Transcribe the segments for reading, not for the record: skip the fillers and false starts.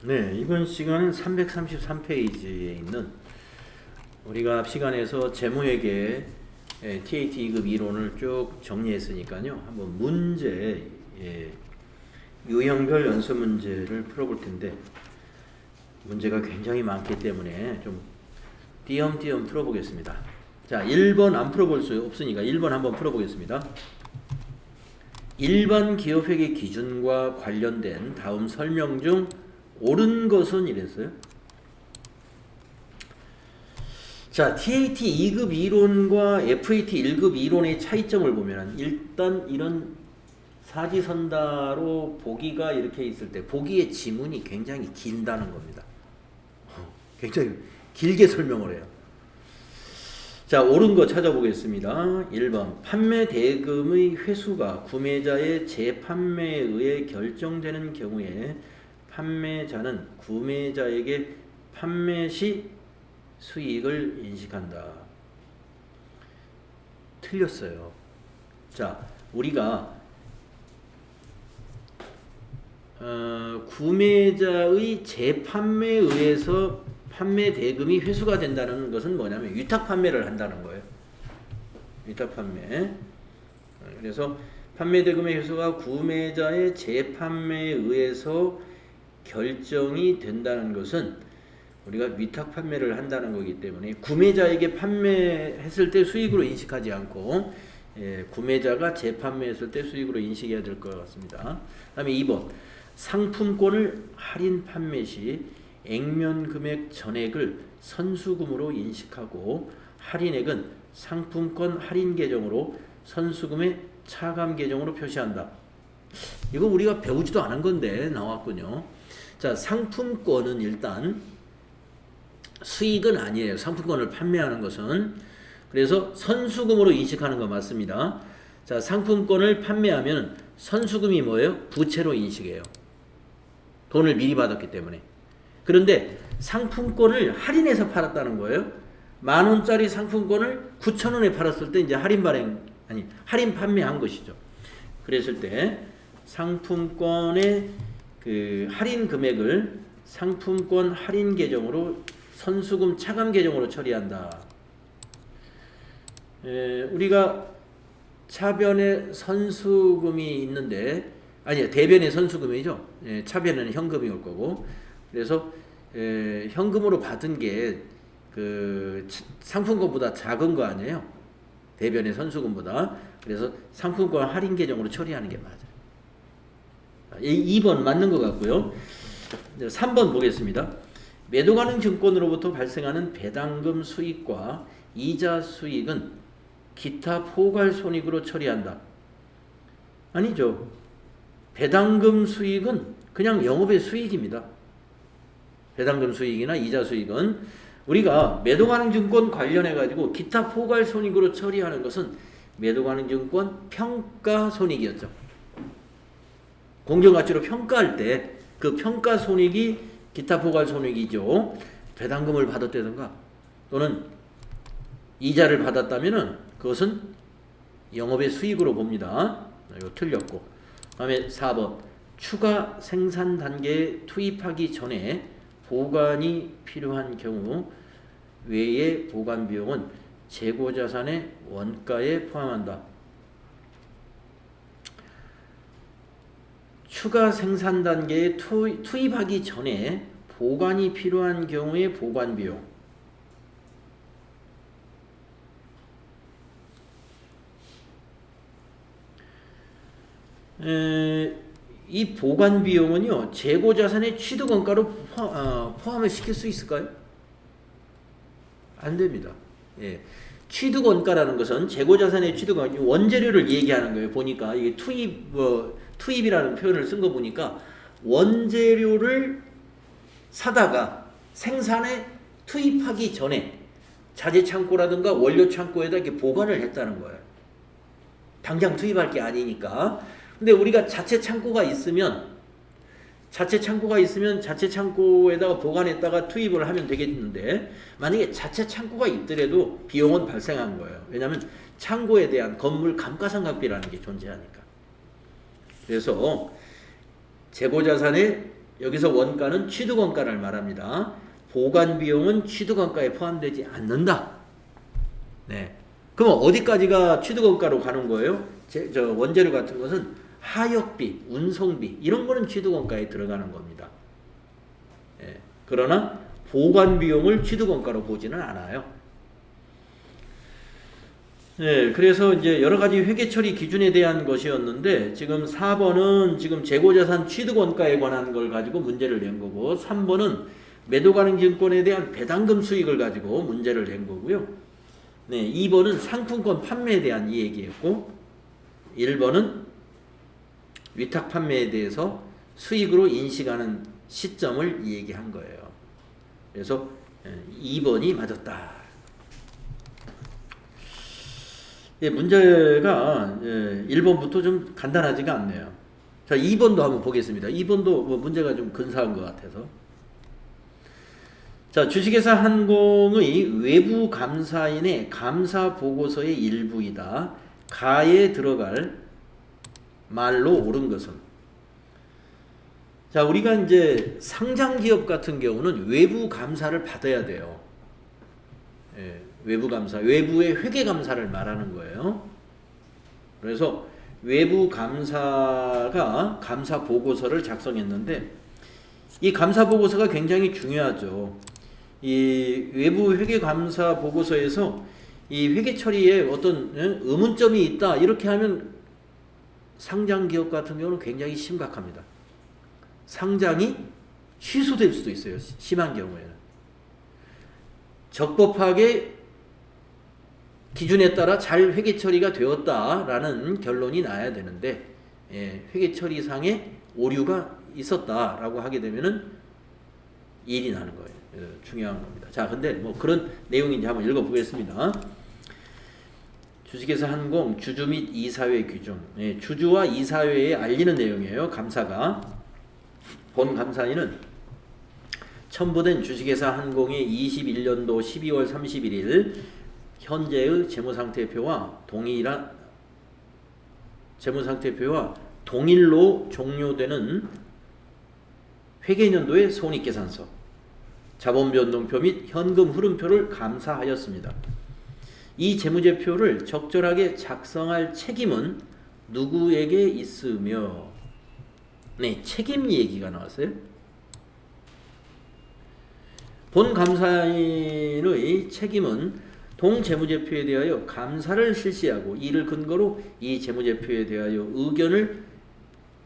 네, 이번 시간은 333페이지에 있는 우리가 앞 시간에서 재무회계 TAT 2급 이론을 쭉 정리했으니까요. 한번 문제, 유형별 연수 문제를 풀어볼 텐데 문제가 굉장히 많기 때문에 좀 띄엄띄엄 풀어보겠습니다. 자, 1번 안 풀어볼 수 없으니까 1번 한번 풀어보겠습니다. 일반 기업회계 기준과 관련된 다음 설명 중 옳은 것은 이랬어요. 자, TAT 2급 이론과 FAT 1급 이론의 차이점을 보면 일단 이런 사지선다로 보기가 이렇게 있을 때 보기의 지문이 굉장히 길다는 겁니다. 굉장히 길게 설명을 해요. 자, 옳은 거 찾아보겠습니다. 1번 판매 대금의 회수가 구매자의 재판매에 의해 결정되는 경우에 판매자는 구매자에게 판매 시 수익을 인식한다. 틀렸어요. 자, 우리가 구매자의 재판매에 의해서 판매 대금이 회수가 된다는 것은 뭐냐면 위탁 판매를 한다는 거예요. 위탁 판매. 그래서 판매 대금의 회수가 구매자의 재판매에 의해서 결정이 된다는 것은 우리가 위탁 판매를 한다는 거기 때문에 구매자에게 판매했을 때 수익으로 인식하지 않고 구매자가 재판매했을 때 수익으로 인식해야 될 것 같습니다. 다음에 2번 상품권을 할인 판매 시 액면 금액 전액을 선수금으로 인식하고 할인액은 상품권 할인 계정으로 선수금의 차감 계정으로 표시한다. 이거 우리가 배우지도 않은 건데 나왔군요. 자, 상품권은 일단 수익은 아니에요. 상품권을 판매하는 것은. 그래서 선수금으로 인식하는 거 맞습니다. 자, 상품권을 판매하면 선수금이 뭐예요? 부채로 인식해요. 돈을 미리 받았기 때문에. 그런데 상품권을 할인해서 팔았다는 거예요. 10,000원짜리 상품권을 9,000원에 팔았을 때 이제 할인 판매한 것이죠. 그랬을 때 상품권의 그 할인 금액을 상품권 할인 계정으로 선수금 차감 계정으로 처리한다. 우리가 차변에 선수금이 있는데 대변에 선수금이죠. 차변에는 현금이 올 거고. 그래서 현금으로 받은 게 그 상품권보다 작은 거 아니에요. 대변의 선수금보다. 그래서 상품권 할인 계정으로 처리하는 게 맞아요. 2번 맞는 것 같고요. 3번 보겠습니다. 매도 가능 증권으로부터 발생하는 배당금 수익과 이자 수익은 기타 포괄 손익으로 처리한다. 아니죠. 배당금 수익은 그냥 영업의 수익입니다. 배당금 수익이나 이자 수익은 우리가 매도 가능 증권 관련해 가지고 기타 포괄 손익으로 처리하는 것은 매도 가능 증권 평가 손익이었죠. 공정가치로 평가할 때 그 평가 손익이 기타 포괄 손익이죠. 배당금을 받았다든가 또는 이자를 받았다면은 그것은 영업의 수익으로 봅니다. 이거 틀렸고. 다음에 4번 추가 생산 단계에 투입하기 전에 보관이 필요한 경우 외의 보관 비용은 재고 자산의 원가에 포함한다. 추가 생산 단계에 투입하기 전에 보관이 필요한 경우의 보관 비용. 이 보관 비용은요, 재고 자산의 취득 원가로 포함을 시킬 수 있을까요? 안 됩니다. 예. 취득 원가라는 것은 재고 자산의 취득 원가, 원재료를 얘기하는 거예요. 보니까 이게 투입이라는 표현을 쓴 거 보니까 원재료를 사다가 생산에 투입하기 전에 자재 창고라든가 원료 창고에다 이렇게 보관을 했다는 거예요. 당장 투입할 게 아니니까. 근데 우리가 자체 창고가 있으면 자체 창고에다가 보관했다가 투입을 하면 되겠는데 만약에 자체 창고가 있더라도 비용은 발생한 거예요. 왜냐하면 창고에 대한 건물 감가상각비라는 게 존재하니까. 그래서 재고자산의 여기서 원가는 취득원가를 말합니다. 보관 비용은 취득원가에 포함되지 않는다. 네. 그럼 어디까지가 취득원가로 가는 거예요? 원재료 같은 것은 하역비, 운송비 이런 거는 취득원가에 들어가는 겁니다. 네. 그러나 보관 비용을 취득원가로 보지는 않아요. 네, 그래서 이제 여러 가지 회계 처리 기준에 대한 것이었는데 지금 4번은 지금 재고자산 취득원가에 관한 걸 가지고 문제를 낸 거고 3번은 매도가능증권에 대한 배당금 수익을 가지고 문제를 낸 거고요. 네, 2번은 상품권 판매에 대한 이 얘기였고 1번은 위탁 판매에 대해서 수익으로 인식하는 시점을 이 얘기한 거예요. 그래서 2번이 맞았다. 예, 문제가 1번부터 좀 간단하지가 않네요. 자, 2번도 한번 보겠습니다. 2번도 뭐 문제가 좀 근사한 것 같아서. 자, 주식회사 한공의 외부 감사인의 감사 보고서의 일부이다. 가에 들어갈 말로 옳은 것은. 자, 우리가 이제 상장 기업 같은 경우는 외부 감사를 받아야 돼요. 예, 외부 감사, 외부의 회계 감사를 말하는 거예요. 그래서 외부 감사가 감사 보고서를 작성했는데 이 감사 보고서가 굉장히 중요하죠. 이 외부 회계 감사 보고서에서 이 회계 처리에 어떤 의문점이 있다 이렇게 하면 상장 기업 같은 경우는 굉장히 심각합니다. 상장이 취소될 수도 있어요. 심한 경우에는. 적법하게 기준에 따라 잘 회계 처리가 되었다라는 결론이 나야 되는데 회계 처리상에 오류가 있었다라고 하게 되면은 일이 나는 거예요. 중요한 겁니다. 자, 근데 뭐 그런 내용인지 한번 읽어보겠습니다. 주식회사 한공 주주 및 이사회 규정. 주주와 이사회에 알리는 내용이에요. 감사가. 본 감사인은 첨부된 주식회사 한공의 21년도 12월 31일 현재의 재무상태표와 동일로 종료되는 회계년도의 손익계산서, 자본변동표 및 현금 흐름표를 감사하였습니다. 이 재무제표를 적절하게 작성할 책임은 누구에게 있으며, 네, 책임 얘기가 나왔어요. 본 감사인의 책임은 동재무제표에 대하여 감사를 실시하고 이를 근거로 이 재무제표에 대하여 의견을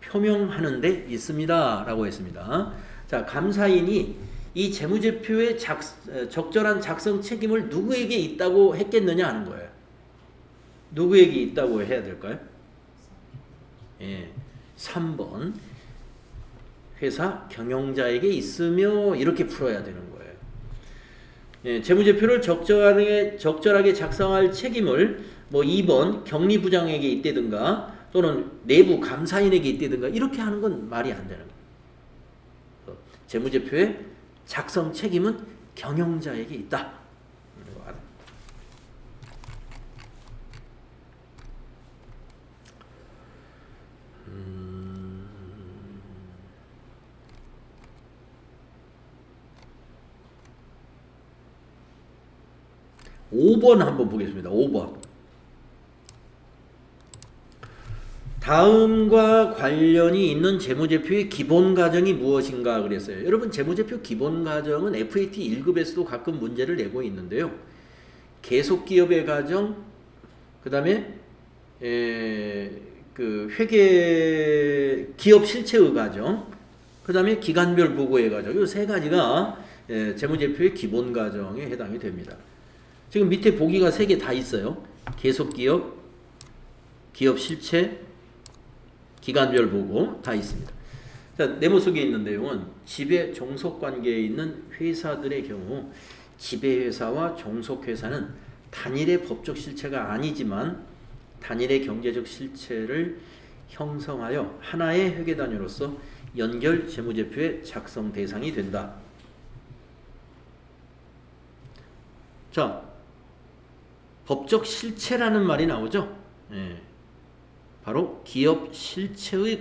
표명하는 데 있습니다. 라고 했습니다. 자, 감사인이 이 재무제표의 적절한 작성 책임을 누구에게 있다고 했겠느냐 하는 거예요. 누구에게 있다고 해야 될까요? 3번. 회사 경영자에게 있으며 이렇게 풀어야 되는 거예요. 재무제표를 적절하게 작성할 책임을 뭐 2번 경리부장에게 있다든가 또는 내부 감사인에게 있다든가 이렇게 하는 건 말이 안 되는 거예요. 재무제표의 작성 책임은 경영자에게 있다. 5번 한번 보겠습니다. 5번. 다음과 관련이 있는 재무제표의 기본 과정이 무엇인가 그랬어요. 여러분, 재무제표 기본 과정은 FAT 1급에서도 가끔 문제를 내고 있는데요. 계속기업의 과정, 그 다음에 그 회계 기업 실체의 과정, 그 다음에 기간별 보고의 과정, 이 세 가지가 재무제표의 기본 과정에 해당이 됩니다. 지금 밑에 보기가 3개 다 있어요. 계속기업, 기업 실체, 기간별 보고 다 있습니다. 자, 네모 속에 있는 내용은 지배 종속관계에 있는 회사들의 경우 지배회사와 종속회사는 단일의 법적 실체가 아니지만 단일의 경제적 실체를 형성하여 하나의 회계단위로서 연결 재무제표의 작성 대상이 된다. 자, 법적 실체라는 말이 나오죠. 바로 기업 실체의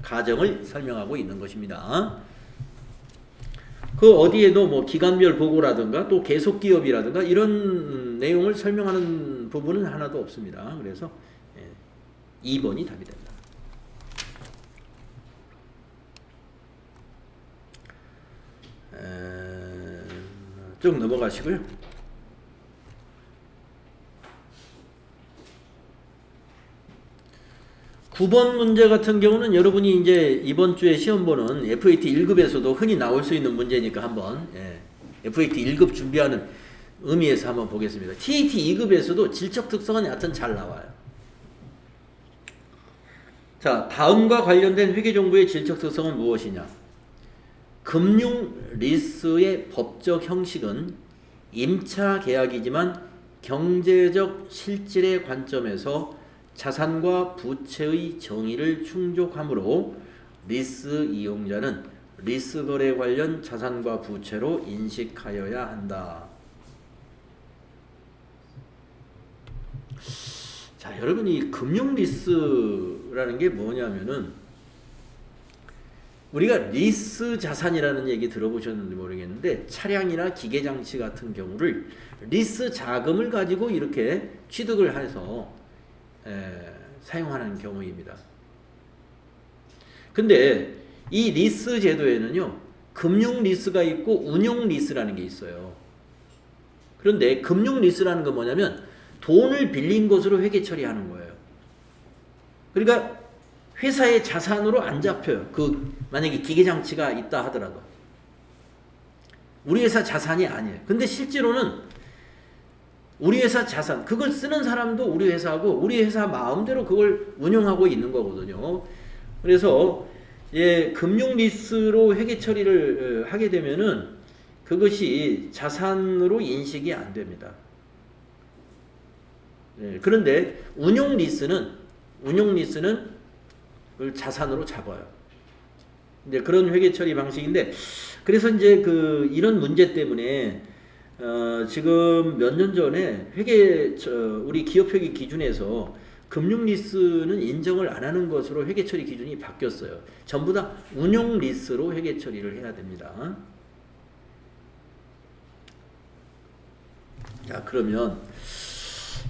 과정을 설명하고 있는 것입니다. 그 어디에도 뭐 기간별 보고라든가 또 계속 기업이라든가 이런 내용을 설명하는 부분은 하나도 없습니다. 그래서 2번이 답이 된다. 쭉 넘어가시고요. 9번 문제 같은 경우는 여러분이 이제 이번 주에 시험 보는 FAT 1급에서도 흔히 나올 수 있는 문제니까 한번 FAT 1급 준비하는 의미에서 한번 보겠습니다. TAT 2급에서도 질적 특성은 여하튼 잘 나와요. 자, 다음과 관련된 회계정보의 질적 특성은 무엇이냐? 금융 리스의 법적 형식은 임차 계약이지만 경제적 실질의 관점에서 자산과 부채의 정의를 충족하므로 리스 이용자는 리스 거래 관련 자산과 부채로 인식하여야 한다. 자, 여러분 이 금융 리스라는 게 뭐냐면은 우리가 리스 자산이라는 얘기 들어보셨는지 모르겠는데 차량이나 기계장치 같은 경우를 리스 자금을 가지고 이렇게 취득을 해서 사용하는 경우입니다. 근데 이 리스 제도에는요, 금융 리스가 있고 운용 리스라는 게 있어요. 그런데 금융 리스라는 건 뭐냐면 돈을 빌린 것으로 회계 처리하는 거예요. 그러니까 회사의 자산으로 안 잡혀요. 만약에 기계장치가 있다 하더라도 우리 회사 자산이 아니에요. 근데 실제로는 우리 회사 자산, 그걸 쓰는 사람도 우리 회사고 우리 회사 마음대로 그걸 운영하고 있는 거거든요. 그래서 금융 리스로 회계 처리를 하게 되면은 그것이 자산으로 인식이 안 됩니다. 그런데 운용 리스는 그걸 자산으로 잡아요. 이제 그런 회계 처리 방식인데, 그래서 이제 이런 문제 때문에 지금 몇 년 전에 우리 기업회계 기준에서 금융 리스는 인정을 안 하는 것으로 회계 처리 기준이 바뀌었어요. 전부 다 운용 리스로 회계 처리를 해야 됩니다. 자, 그러면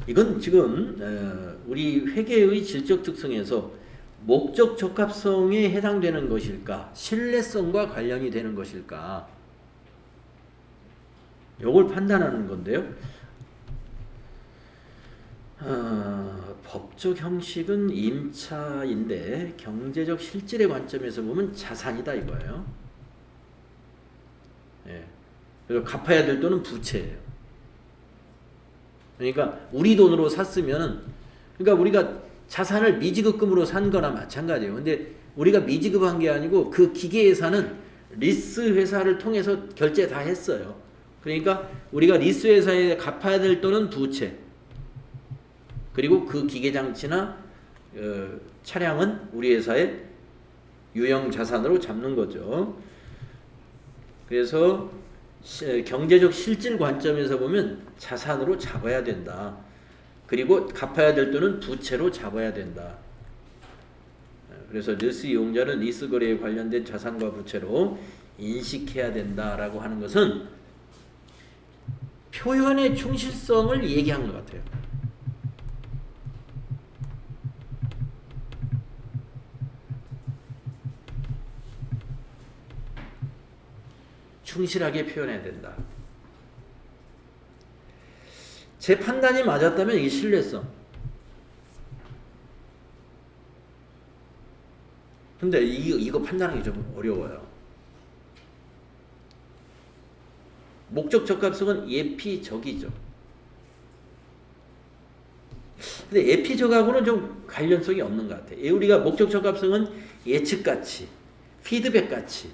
이건 지금 우리 회계의 질적 특성에서 목적 적합성에 해당되는 것일까, 신뢰성과 관련이 되는 것일까, 요걸 판단하는 건데요. 법적 형식은 임차인데 경제적 실질의 관점에서 보면 자산이다 이거예요. 그리고 갚아야 될 돈은 부채예요. 그러니까 우리 돈으로 샀으면, 그러니까 우리가 자산을 미지급금으로 산 거나 마찬가지예요. 근데 우리가 미지급한 게 아니고 그 기계회사는 리스 회사를 통해서 결제 다 했어요. 그러니까 우리가 리스 회사에 갚아야 될 돈은 부채, 그리고 그 기계장치나 차량은 우리 회사의 유형 자산으로 잡는 거죠. 그래서 경제적 실질 관점에서 보면 자산으로 잡아야 된다. 그리고 갚아야 될 돈은 부채로 잡아야 된다. 그래서 리스 이용자는 리스 거래에 관련된 자산과 부채로 인식해야 된다라고 하는 것은 표현의 충실성을 얘기한 것 같아요. 충실하게 표현해야 된다. 제 판단이 맞았다면 이게 신뢰성. 근데 이거 판단하기 좀 어려워요. 목적 적합성은 예피적이죠. 근데 예피적하고는 좀 관련성이 없는 것 같아요. 우리가 목적 적합성은 예측가치, 피드백가치.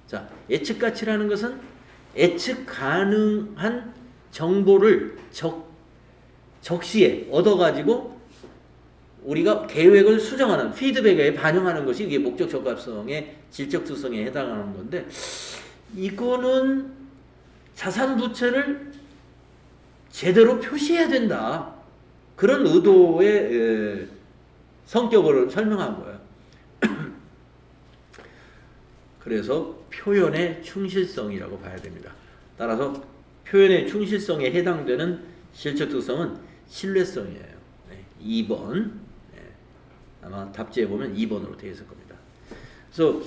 자, 예측가치라는 것은 예측 가능한 정보를 적시에 얻어가지고 우리가 계획을 수정하는, 피드백에 반영하는 것이 이게 목적 적합성의 질적 특성에 해당하는 건데, 이거는 자산 부채를 제대로 표시해야 된다, 그런 의도의 성격을 설명한 거예요. 그래서 표현의 충실성이라고 봐야 됩니다. 따라서 표현의 충실성에 해당되는 실적 특성은 신뢰성이에요. 네, 2번. 네, 아마 답지에 보면 2번으로 되어 있을 겁니다. 그래서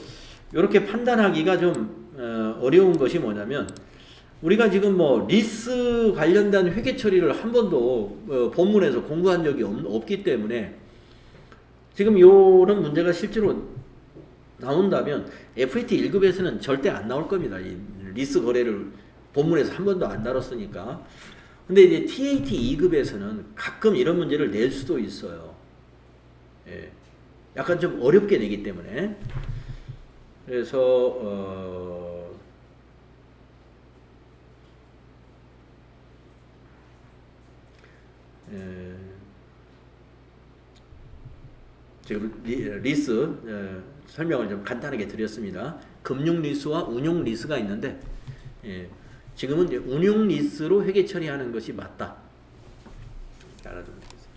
이렇게 판단하기가 좀 어려운 것이 뭐냐면 우리가 지금 뭐 리스 관련된 회계 처리를 한 번도 본문에서 공부한 적이 없기 때문에 지금 이런 문제가 실제로 나온다면 FAT 1급에서는 절대 안 나올 겁니다. 이 리스 거래를 본문에서 한 번도 안 다뤘으니까. 근데 이제 TAT 2급에서는 가끔 이런 문제를 낼 수도 있어요. 예. 약간 좀 어렵게 내기 때문에. 그래서 지금 리스 설명을 좀 간단하게 드렸습니다. 금융 리스와 운용 리스가 있는데 지금은 이제 운용 리스로 회계 처리하는 것이 맞다. 알아두면 되겠습니다.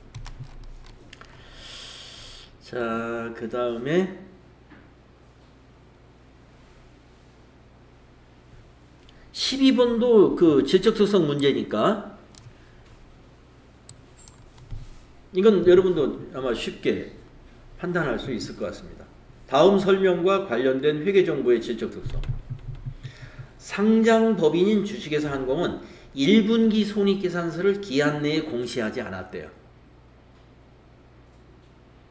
자, 그 다음에 12번도 그 질적 특성 문제니까 이건 여러분도 아마 쉽게 판단할 수 있을 것 같습니다. 다음 설명과 관련된 회계정보의 질적 특성. 상장법인인 주식회사 한공은 1분기 손익계산서를 기한 내에 공시하지 않았대요.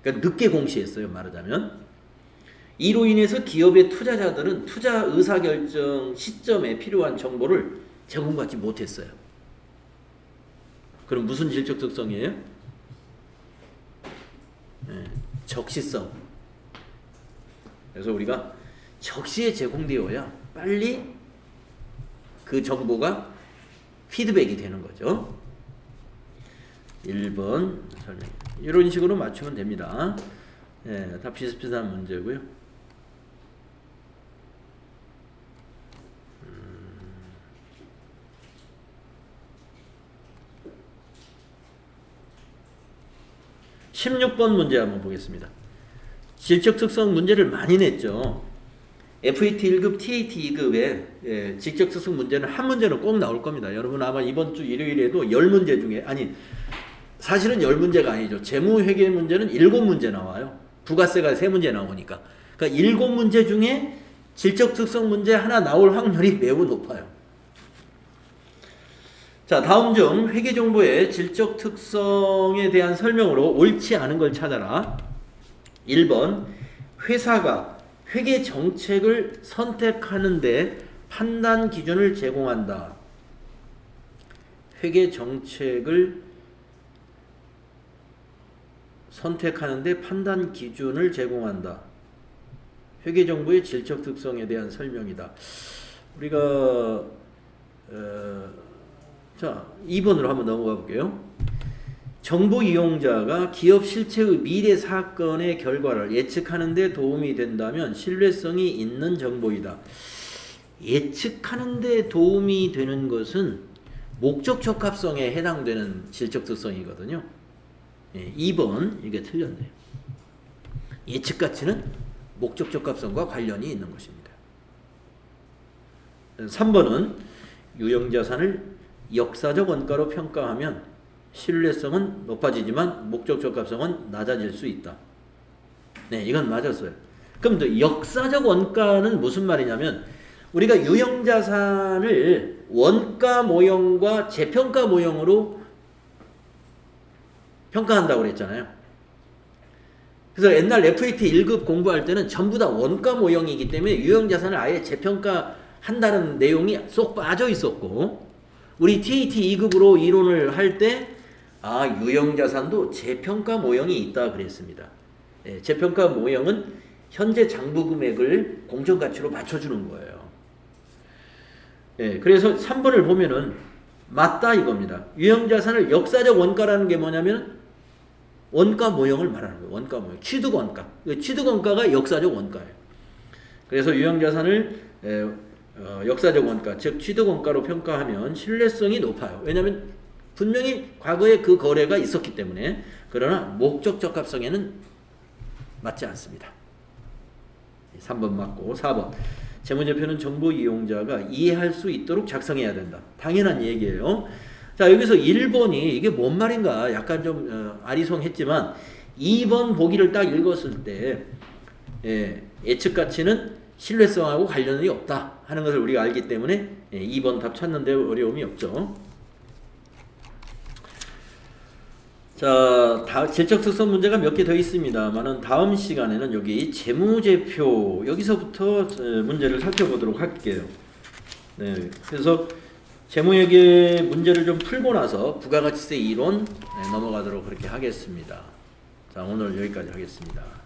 그러니까 늦게 공시했어요, 말하자면. 이로 인해서 기업의 투자자들은 투자 의사결정 시점에 필요한 정보를 제공받지 못했어요. 그럼 무슨 질적 특성이에요? 적시성. 그래서 우리가 적시에 제공되어야 빨리 그 정보가 피드백이 되는 거죠. 1번 설명. 이런 식으로 맞추면 됩니다. 다 비슷비슷한 문제고요. 16번 문제 한번 보겠습니다. 질적 특성 문제를 많이 냈죠. FAT 1급, TAT 2급에 질적 특성 문제는 한 문제는 꼭 나올 겁니다. 여러분 아마 이번 주 일요일에도 10문제 중에 사실은 10문제가 아니죠. 재무회계 문제는 7문제 나와요. 부가세가 3문제 나오니까. 그러니까 7문제 중에 질적 특성 문제 하나 나올 확률이 매우 높아요. 자, 다음 중 회계정보의 질적 특성에 대한 설명으로 옳지 않은 걸 찾아라. 1번, 회사가 회계 정책을 선택하는데 판단 기준을 제공한다. 회계 정책을 선택하는데 판단 기준을 제공한다. 회계정보의 질적 특성에 대한 설명이다. 우리가 자, 2번으로 한번 넘어가 볼게요. 정보 이용자가 기업 실체의 미래 사건의 결과를 예측하는 데 도움이 된다면 신뢰성이 있는 정보이다. 예측하는 데 도움이 되는 것은 목적 적합성에 해당되는 질적 특성이거든요. 2번 이게 틀렸네요. 예측 가치는 목적 적합성과 관련이 있는 것입니다. 3번은 유형자산을 역사적 원가로 평가하면 신뢰성은 높아지지만 목적 적합성은 낮아질 수 있다. 네, 이건 맞았어요. 그럼 또 역사적 원가는 무슨 말이냐면 우리가 유형자산을 원가 모형과 재평가 모형으로 평가한다고 그랬잖아요. 그래서 옛날 FAT 1급 공부할 때는 전부 다 원가 모형이기 때문에 유형자산을 아예 재평가한다는 내용이 쏙 빠져 있었고 우리 TAT 2급으로 이론을 할 때 유형자산도 재평가 모형이 있다 그랬습니다. 재평가 모형은 현재 장부 금액을 공정가치로 맞춰주는 거예요. 그래서 3번을 보면은 맞다 이겁니다. 유형자산을 역사적 원가라는 게 뭐냐면 원가 모형을 말하는 거예요. 원가 모형. 취득원가. 취득원가가 역사적 원가예요. 그래서 유형자산을 역사적 원가, 즉 취득원가로 평가하면 신뢰성이 높아요. 왜냐하면 분명히 과거에 그 거래가 있었기 때문에. 그러나 목적 적합성에는 맞지 않습니다. 3번 맞고 4번. 재무제표는 정보 이용자가 이해할 수 있도록 작성해야 된다. 당연한 얘기예요. 자, 여기서 1번이 이게 뭔 말인가 약간 좀 아리송했지만 2번 보기를 딱 읽었을 때 예측 가치는 신뢰성하고 관련이 없다 하는 것을 우리가 알기 때문에 2번 답 찾는데 어려움이 없죠. 자, 질적 특성 문제가 몇 개 더 있습니다만은 다음 시간에는 여기 재무제표 여기서부터 문제를 살펴보도록 할게요. 네, 그래서 재무회계 문제를 좀 풀고 나서 부가가치세 이론 넘어가도록 그렇게 하겠습니다. 자, 오늘 여기까지 하겠습니다.